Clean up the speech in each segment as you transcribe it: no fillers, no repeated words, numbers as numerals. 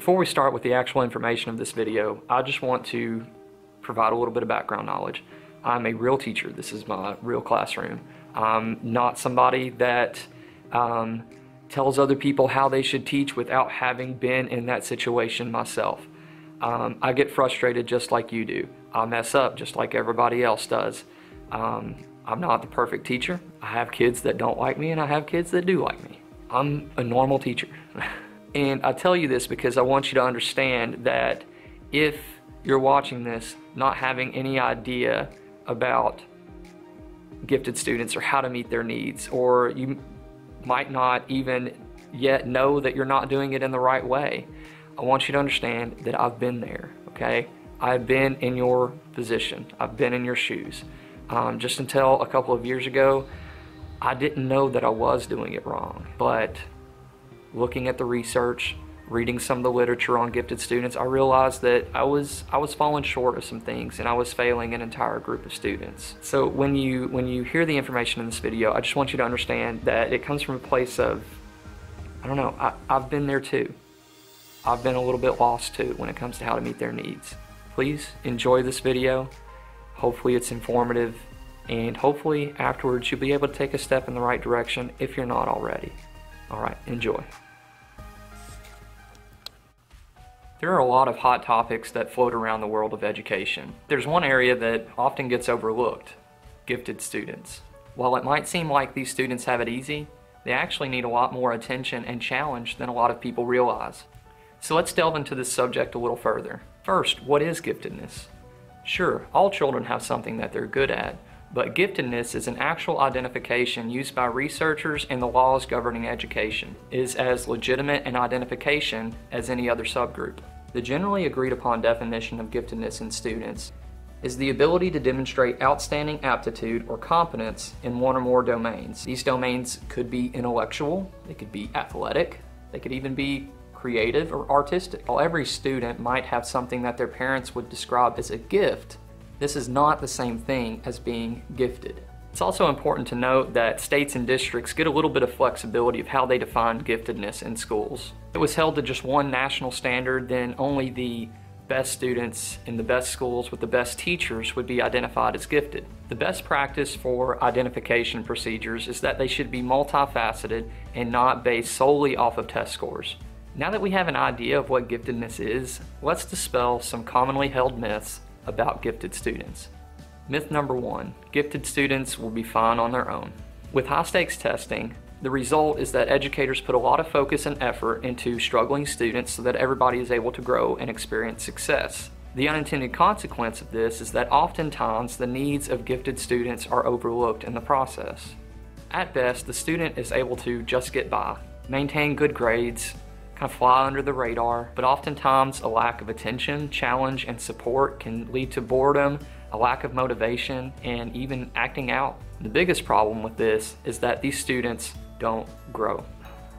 Before we start with the actual information of this video, I just want to provide a little bit of background knowledge. I'm a real teacher. This is my real classroom. I'm not somebody that tells other people how they should teach without having been in that situation myself. I get frustrated just like you do. I mess up just like everybody else does. I'm not the perfect teacher. I have kids that don't like me and I have kids that do like me. I'm a normal teacher. And I tell you this because I want you to understand that if you're watching this not having any idea about gifted students or how to meet their needs, or you might not even yet know that you're not doing it in the right way, I want you to understand that I've been there, okay? I've been in your position. I've been in your shoes. Just until a couple of years ago, I didn't know that I was doing it wrong. But looking at the research, reading some of the literature on gifted students, I realized that I was falling short of some things and I was failing an entire group of students. So when you hear the information in this video, I just want you to understand that it comes from a place of, I don't know, I've been there too. I've been a little bit lost too when it comes to how to meet their needs. Please enjoy this video. Hopefully it's informative, and hopefully afterwards you'll be able to take a step in the right direction if you're not already. All right, enjoy. There are a lot of hot topics that float around the world of education. There's one area that often gets overlooked: gifted students. While it might seem like these students have it easy, they actually need a lot more attention and challenge than a lot of people realize. So let's delve into this subject a little further. First, what is giftedness? Sure, all children have something that they're good at, but giftedness is an actual identification used by researchers and the laws governing education. It is as legitimate an identification as any other subgroup. The generally agreed upon definition of giftedness in students is the ability to demonstrate outstanding aptitude or competence in one or more domains. These domains could be intellectual, they could be athletic, they could even be creative or artistic. While every student might have something that their parents would describe as a gift, this is not the same thing as being gifted. It's also important to note that states and districts get a little bit of flexibility of how they define giftedness in schools. If it was held to just one national standard, then only the best students in the best schools with the best teachers would be identified as gifted. The best practice for identification procedures is that they should be multifaceted and not based solely off of test scores. Now that we have an idea of what giftedness is, let's dispel some commonly held myths about gifted students. Myth number one: gifted students will be fine on their own. With high-stakes testing, the result is that educators put a lot of focus and effort into struggling students so that everybody is able to grow and experience success. The unintended consequence of this is that oftentimes the needs of gifted students are overlooked in the process. At best, the student is able to just get by, maintain good grades, kind of fly under the radar, but oftentimes a lack of attention, challenge, and support can lead to boredom, a lack of motivation, and even acting out. The biggest problem with this is that these students don't grow.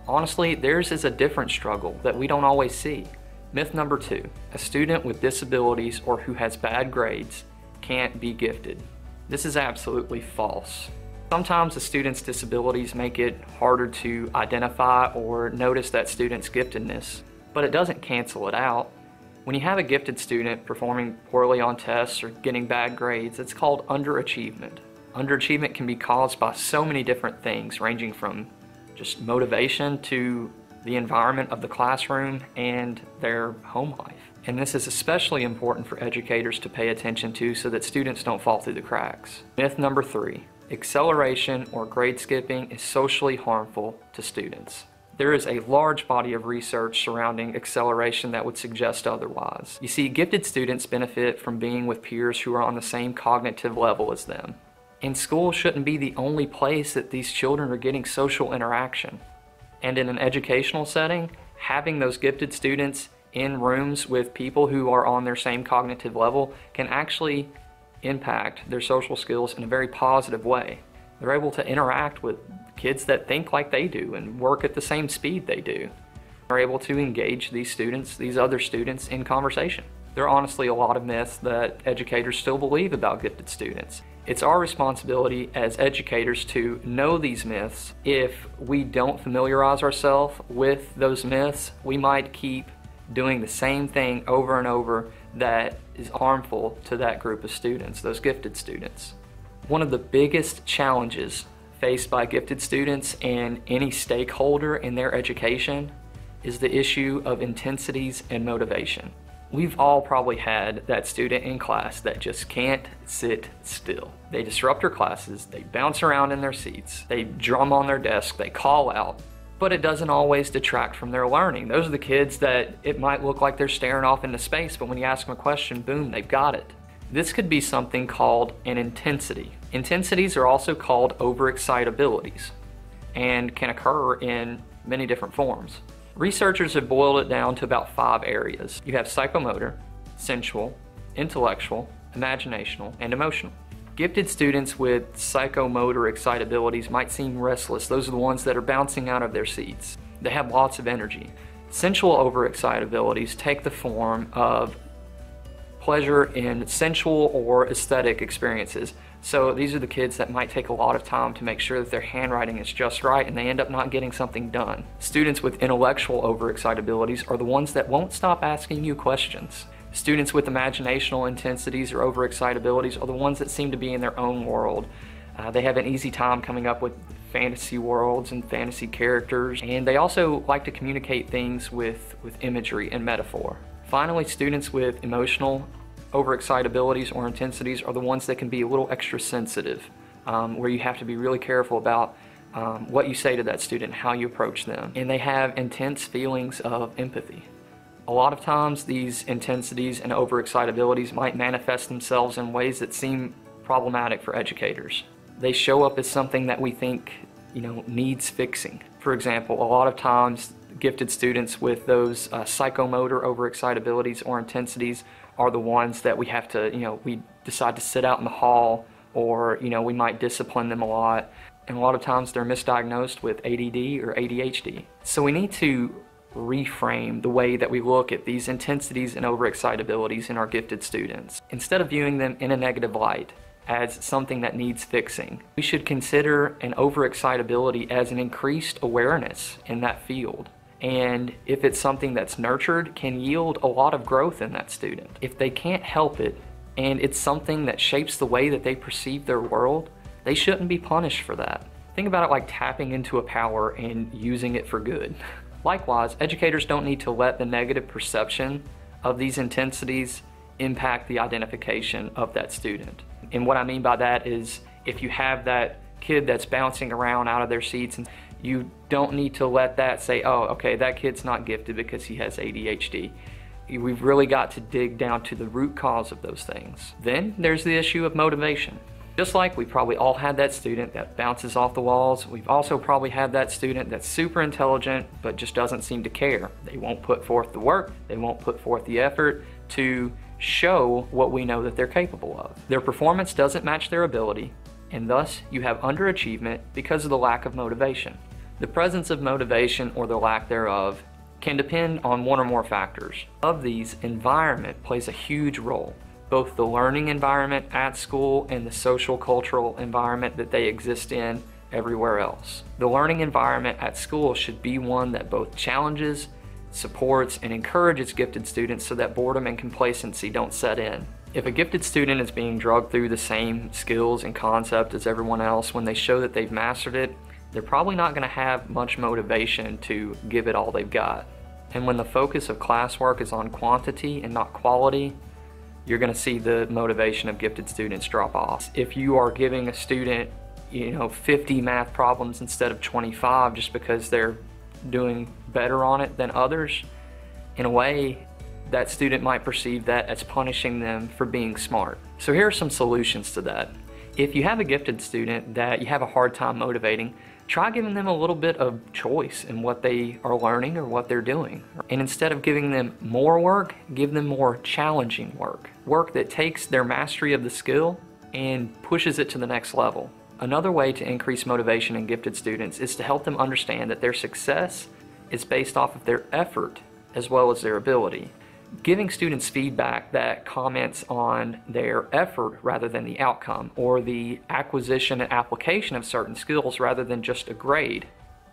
Honestly, theirs is a different struggle that we don't always see. Myth number two: a student with disabilities or who has bad grades can't be gifted. This is absolutely false. Sometimes a student's disabilities make it harder to identify or notice that student's giftedness, but it doesn't cancel it out. When you have a gifted student performing poorly on tests or getting bad grades, it's called underachievement. Underachievement can be caused by so many different things, ranging from just motivation to the environment of the classroom and their home life. And this is especially important for educators to pay attention to so that students don't fall through the cracks. Myth number three: acceleration or grade skipping is socially harmful to students. There is a large body of research surrounding acceleration that would suggest otherwise. You see, gifted students benefit from being with peers who are on the same cognitive level as them. And school shouldn't be the only place that these children are getting social interaction. And in an educational setting, having those gifted students in rooms with people who are on their same cognitive level can actually impact their social skills in a very positive way. They're able to interact with kids that think like they do and work at the same speed they do. They're able to engage these students, these other students, in conversation. There are honestly a lot of myths that educators still believe about gifted students. It's our responsibility as educators to know these myths. If we don't familiarize ourselves with those myths, we might keep doing the same thing over and over that is harmful to that group of students, those gifted students. One of the biggest challenges faced by gifted students and any stakeholder in their education is the issue of intensities and motivation. We've all probably had that student in class that just can't sit still. They disrupt their classes, they bounce around in their seats, they drum on their desk, they call out, but it doesn't always detract from their learning. Those are the kids that it might look like they're staring off into space, but when you ask them a question, boom, they've got it. This could be something called an intensity. Intensities are also called overexcitabilities and can occur in many different forms. Researchers have boiled it down to about 5 areas. You have psychomotor, sensual, intellectual, imaginational, and emotional. Gifted students with psychomotor excitabilities might seem restless. Those are the ones that are bouncing out of their seats. They have lots of energy. Sensual overexcitabilities take the form of pleasure in sensual or aesthetic experiences. So these are the kids that might take a lot of time to make sure that their handwriting is just right and they end up not getting something done. Students with intellectual overexcitabilities are the ones that won't stop asking you questions. Students with imaginational intensities or overexcitabilities are the ones that seem to be in their own world. They have an easy time coming up with fantasy worlds and fantasy characters, and they also like to communicate things with imagery and metaphor. Finally, students with emotional overexcitabilities or intensities are the ones that can be a little extra sensitive, where you have to be really careful about what you say to that student, how you approach them. And they have intense feelings of empathy. A lot of times these intensities and overexcitabilities might manifest themselves in ways that seem problematic for educators. They show up as something that we think, needs fixing. For example, a lot of times gifted students with those psychomotor overexcitabilities or intensities are the ones that we have to, we decide to sit out in the hall, or, we might discipline them a lot. And a lot of times they're misdiagnosed with ADD or ADHD. So we need to reframe the way that we look at these intensities and overexcitabilities in our gifted students. Instead of viewing them in a negative light as something that needs fixing, we should consider an overexcitability as an increased awareness in that field. And if it's something that's nurtured, can yield a lot of growth in that student. If they can't help it, and it's something that shapes the way that they perceive their world, they shouldn't be punished for that. Think about it like tapping into a power and using it for good. Likewise, educators don't need to let the negative perception of these intensities impact the identification of that student. And what I mean by that is, if you have that kid that's bouncing around out of their seats, and you don't need to let that say, oh, okay, that kid's not gifted because he has ADHD. We've really got to dig down to the root cause of those things. Then there's the issue of motivation. Just like we probably all had that student that bounces off the walls, we've also probably had that student that's super intelligent but just doesn't seem to care. They won't put forth the work, they won't put forth the effort to show what we know that they're capable of. Their performance doesn't match their ability, and thus you have underachievement because of the lack of motivation. The presence of motivation or the lack thereof can depend on one or more factors. Of these, environment plays a huge role. Both the learning environment at school and the social cultural environment that they exist in everywhere else. The learning environment at school should be one that both challenges, supports, and encourages gifted students so that boredom and complacency don't set in. If a gifted student is being drugged through the same skills and concept as everyone else, when they show that they've mastered it, they're probably not going to have much motivation to give it all they've got. And when the focus of classwork is on quantity and not quality, you're going to see the motivation of gifted students drop off. If you are giving a student, 50 math problems instead of 25 just because they're doing better on it than others, in a way, that student might perceive that as punishing them for being smart. So here are some solutions to that. If you have a gifted student that you have a hard time motivating, try giving them a little bit of choice in what they are learning or what they're doing. And instead of giving them more work, give them more challenging work. Work that takes their mastery of the skill and pushes it to the next level. Another way to increase motivation in gifted students is to help them understand that their success is based off of their effort as well as their ability. Giving students feedback that comments on their effort rather than the outcome, or the acquisition and application of certain skills rather than just a grade,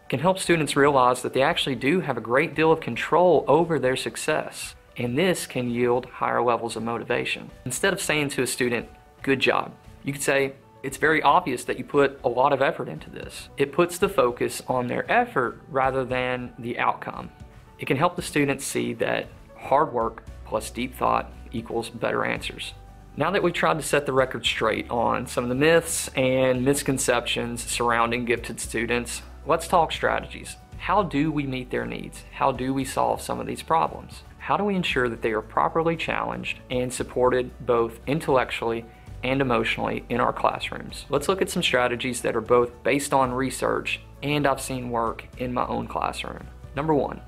can help students realize that they actually do have a great deal of control over their success, and this can yield higher levels of motivation. Instead of saying to a student, "Good job," you could say, "It's very obvious that you put a lot of effort into this." It puts the focus on their effort rather than the outcome. It can help the students see that hard work plus deep thought equals better answers. Now that we've tried to set the record straight on some of the myths and misconceptions surrounding gifted students, let's talk strategies. How do we meet their needs? How do we solve some of these problems? How do we ensure that they are properly challenged and supported both intellectually and emotionally in our classrooms? Let's look at some strategies that are both based on research and I've seen work in my own classroom. Number one,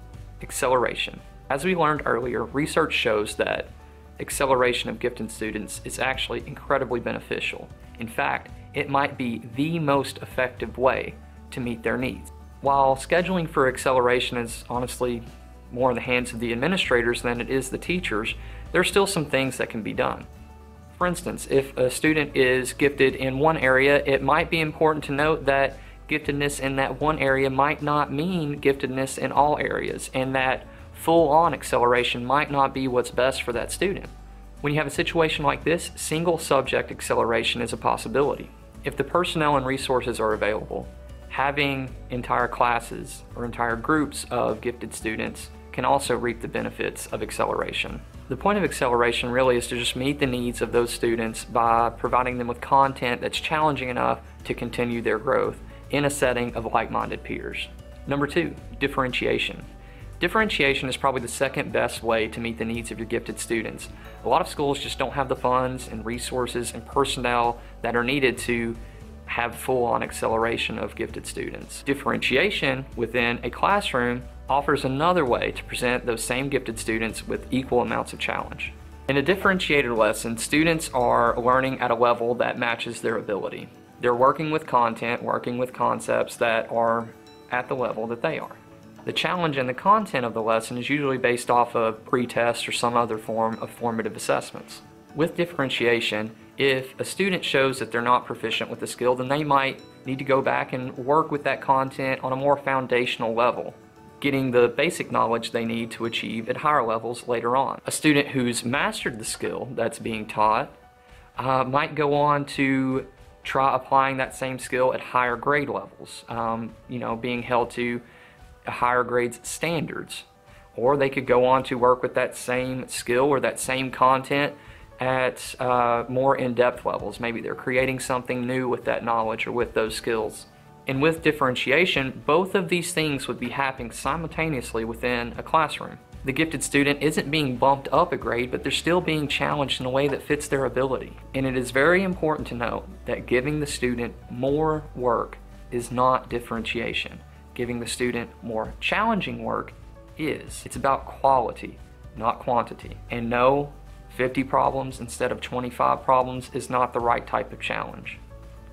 acceleration. As we learned earlier, research shows that acceleration of gifted students is actually incredibly beneficial. In fact, it might be the most effective way to meet their needs. While scheduling for acceleration is honestly more in the hands of the administrators than it is the teachers, there are still some things that can be done. For instance, if a student is gifted in one area, it might be important to note that giftedness in that one area might not mean giftedness in all areas, and that full-on acceleration might not be what's best for that student. When you have a situation like this, single subject acceleration is a possibility. If the personnel and resources are available, having entire classes or entire groups of gifted students can also reap the benefits of acceleration. The point of acceleration really is to just meet the needs of those students by providing them with content that's challenging enough to continue their growth in a setting of like-minded peers. Number two, differentiation. Differentiation is probably the second best way to meet the needs of your gifted students. A lot of schools just don't have the funds and resources and personnel that are needed to have full-on acceleration of gifted students. Differentiation within a classroom offers another way to present those same gifted students with equal amounts of challenge. In a differentiated lesson, students are learning at a level that matches their ability. They're working with content, working with concepts that are at the level that they are. The challenge and the content of the lesson is usually based off of pre-tests or some other form of formative assessments. With differentiation, if a student shows that they're not proficient with a skill, then they might need to go back and work with that content on a more foundational level, getting the basic knowledge they need to achieve at higher levels later on. A student who's mastered the skill that's being taught might go on to try applying that same skill at higher grade levels, being held to higher grades standards. Or they could go on to work with that same skill or that same content at more in-depth levels. Maybe they're creating something new with that knowledge or with those skills. And with differentiation, both of these things would be happening simultaneously within a classroom. The gifted student isn't being bumped up a grade, but they're still being challenged in a way that fits their ability. And it is very important to note that giving the student more work is not differentiation. Giving the student more challenging work is. It's about quality, not quantity. And no, 50 problems instead of 25 problems is not the right type of challenge.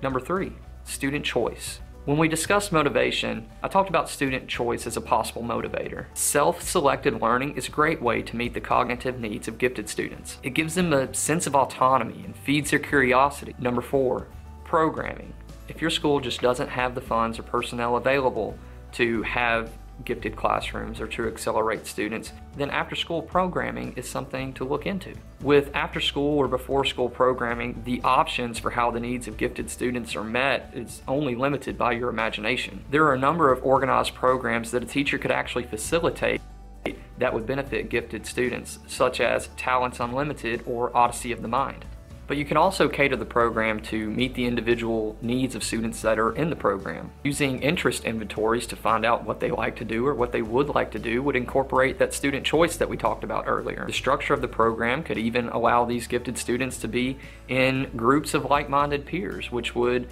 Number three, student choice. When we discussed motivation, I talked about student choice as a possible motivator. Self-selected learning is a great way to meet the cognitive needs of gifted students. It gives them a sense of autonomy and feeds their curiosity. Number four, programming. If your school just doesn't have the funds or personnel available to have gifted classrooms or to accelerate students, then after-school programming is something to look into. With after-school or before-school programming, the options for how the needs of gifted students are met is only limited by your imagination. There are a number of organized programs that a teacher could actually facilitate that would benefit gifted students, such as Talents Unlimited or Odyssey of the Mind. But you can also cater the program to meet the individual needs of students that are in the program. Using interest inventories to find out what they like to do or what they would like to do would incorporate that student choice that we talked about earlier. The structure of the program could even allow these gifted students to be in groups of like-minded peers, which would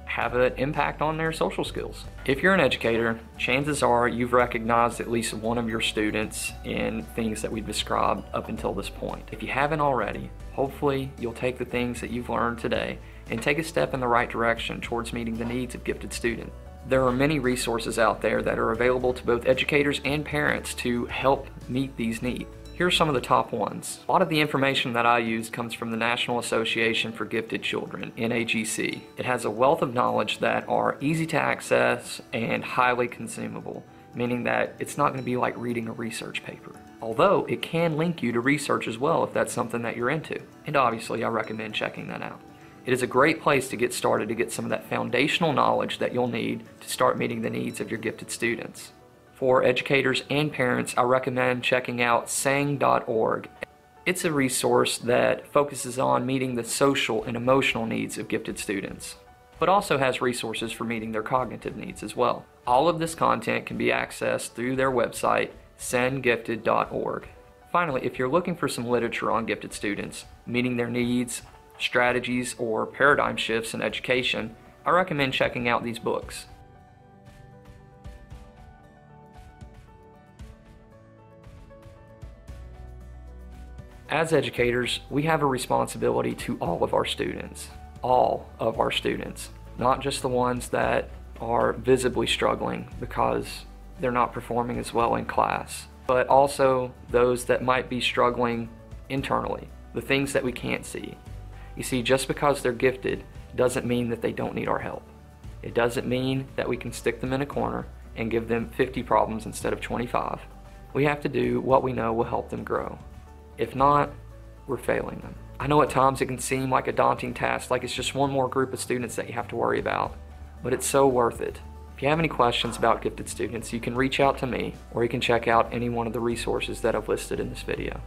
have an impact on their social skills. If you're an educator, chances are you've recognized at least one of your students in things that we've described up until this point. If you haven't already, hopefully you'll take the things that you've learned today and take a step in the right direction towards meeting the needs of gifted students. There are many resources out there that are available to both educators and parents to help meet these needs. Here are some of the top ones. A lot of the information that I use comes from the National Association for Gifted Children, NAGC. It has a wealth of knowledge that are easy to access and highly consumable, meaning that it's not going to be like reading a research paper. Although it can link you to research as well if that's something that you're into. And obviously I recommend checking that out. It is a great place to get started to get some of that foundational knowledge that you'll need to start meeting the needs of your gifted students. For educators and parents, I recommend checking out sang.org. It's a resource that focuses on meeting the social and emotional needs of gifted students, but also has resources for meeting their cognitive needs as well. All of this content can be accessed through their website, sendgifted.org. Finally, if you're looking for some literature on gifted students, meeting their needs, strategies, or paradigm shifts in education, I recommend checking out these books. As educators, we have a responsibility to all of our students, not just the ones that are visibly struggling because they're not performing as well in class, but also those that might be struggling internally, the things that we can't see. You see, just because they're gifted doesn't mean that they don't need our help. It doesn't mean that we can stick them in a corner and give them 50 problems instead of 25. We have to do what we know will help them grow. If not, we're failing them. I know at times it can seem like a daunting task, like it's just one more group of students that you have to worry about, but it's so worth it. If you have any questions about gifted students, you can reach out to me, or you can check out any one of the resources that I've listed in this video.